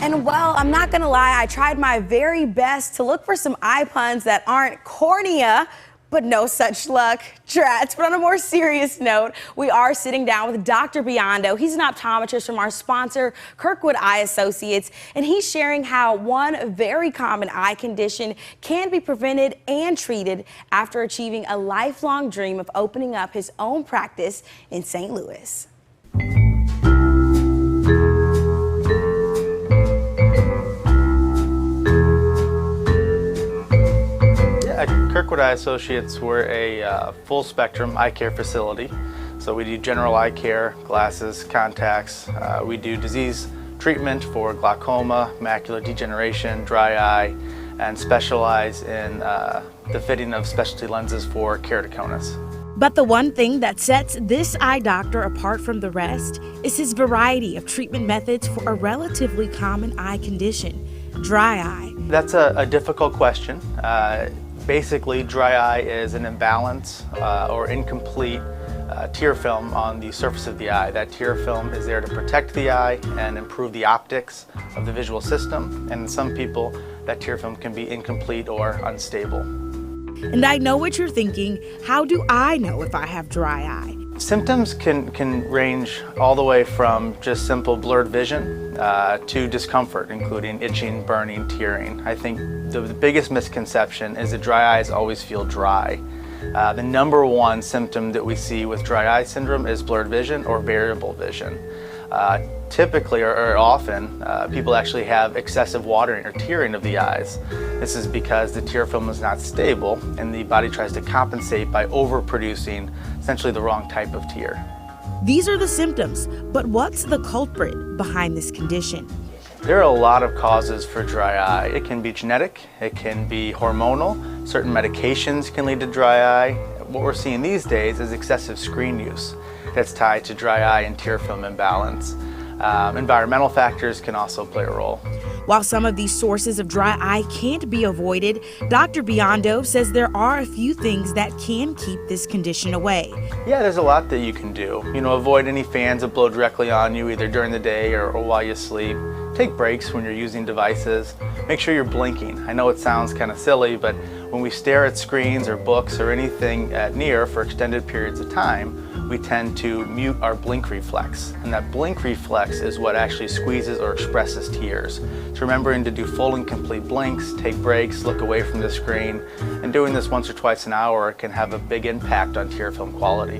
And well, I'm not gonna lie, I tried my very best to look for some eye puns that aren't cornea, but no such luck. Drats. But on a more serious note, we are sitting down with Dr. Biondo. He's an optometrist from our sponsor, Kirkwood Eye Associates, and he's sharing how one very common eye condition can be prevented and treated after achieving a lifelong dream of opening up his own practice in St. Louis. At Kirkwood Eye Associates, we're a full-spectrum eye care facility. So we do general eye care, glasses, contacts. We do disease treatment for glaucoma, macular degeneration, dry eye, and specialize in the fitting of specialty lenses for keratoconus. But the one thing that sets this eye doctor apart from the rest is his variety of treatment methods for a relatively common eye condition, dry eye. That's a difficult question. Basically, dry eye is an imbalance or incomplete tear film on the surface of the eye. That tear film is there to protect the eye and improve the optics of the visual system. And in some people, that tear film can be incomplete or unstable. And I know what you're thinking. How do I know if I have dry eye? Symptoms can range all the way from just simple blurred vision to discomfort, including itching, burning, tearing. I think the biggest misconception is that dry eyes always feel dry. The number one symptom that we see with dry eye syndrome is blurred vision or variable vision. Typically or often, people actually have excessive watering or tearing of the eyes. This is because the tear film is not stable and the body tries to compensate by overproducing essentially the wrong type of tear. These are the symptoms, but what's the culprit behind this condition? There are a lot of causes for dry eye. It can be genetic, it can be hormonal, certain medications can lead to dry eye. What we're seeing these days is excessive screen use that's tied to dry eye and tear film imbalance. Environmental factors can also play a role. While some of these sources of dry eye can't be avoided, Dr. Biondo says there are a few things that can keep this condition away. Yeah, there's a lot that you can do. Avoid any fans that blow directly on you either during the day or while you sleep. Take breaks when you're using devices. Make sure you're blinking. I know it sounds kind of silly, but when we stare at screens or books or anything near for extended periods of time, we tend to mute our blink reflex. And that blink reflex is what actually squeezes or expresses tears. So remembering to do full and complete blinks, take breaks, look away from the screen, and doing this once or twice an hour can have a big impact on tear film quality.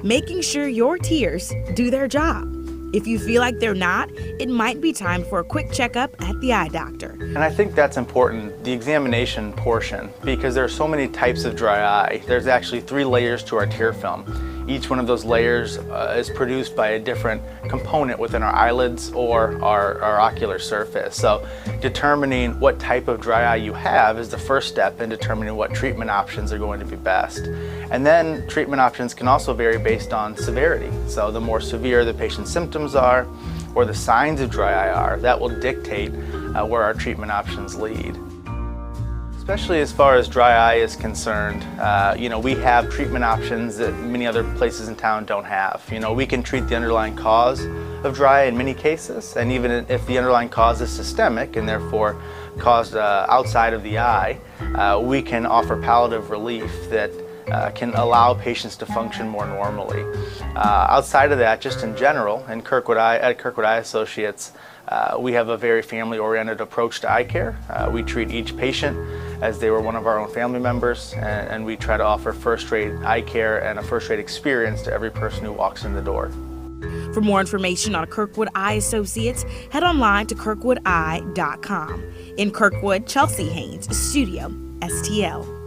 Making sure your tears do their job. If you feel like they're not, it might be time for a quick checkup at the eye doctor. And I think that's important, the examination portion, because there are so many types of dry eye. There's actually 3 layers to our tear film. Each one of those layers is produced by a different component within our eyelids or our ocular surface. So determining what type of dry eye you have is the first step in determining what treatment options are going to be best. And then treatment options can also vary based on severity. So the more severe the patient's symptoms are or the signs of dry eye are, that will dictate where our treatment options lead. Especially as far as dry eye is concerned, we have treatment options that many other places in town don't have. We can treat the underlying cause of dry eye in many cases, and even if the underlying cause is systemic and therefore caused outside of the eye, we can offer palliative relief that can allow patients to function more normally. Outside of that, just in general, at Kirkwood Eye Associates, we have a very family-oriented approach to eye care. We treat each patient as they were one of our own family members, and we try to offer first-rate eye care and a first-rate experience to every person who walks in the door. For more information on Kirkwood Eye Associates, head online to kirkwoodeye.com. In Kirkwood, Chelsea Haynes, Studio STL.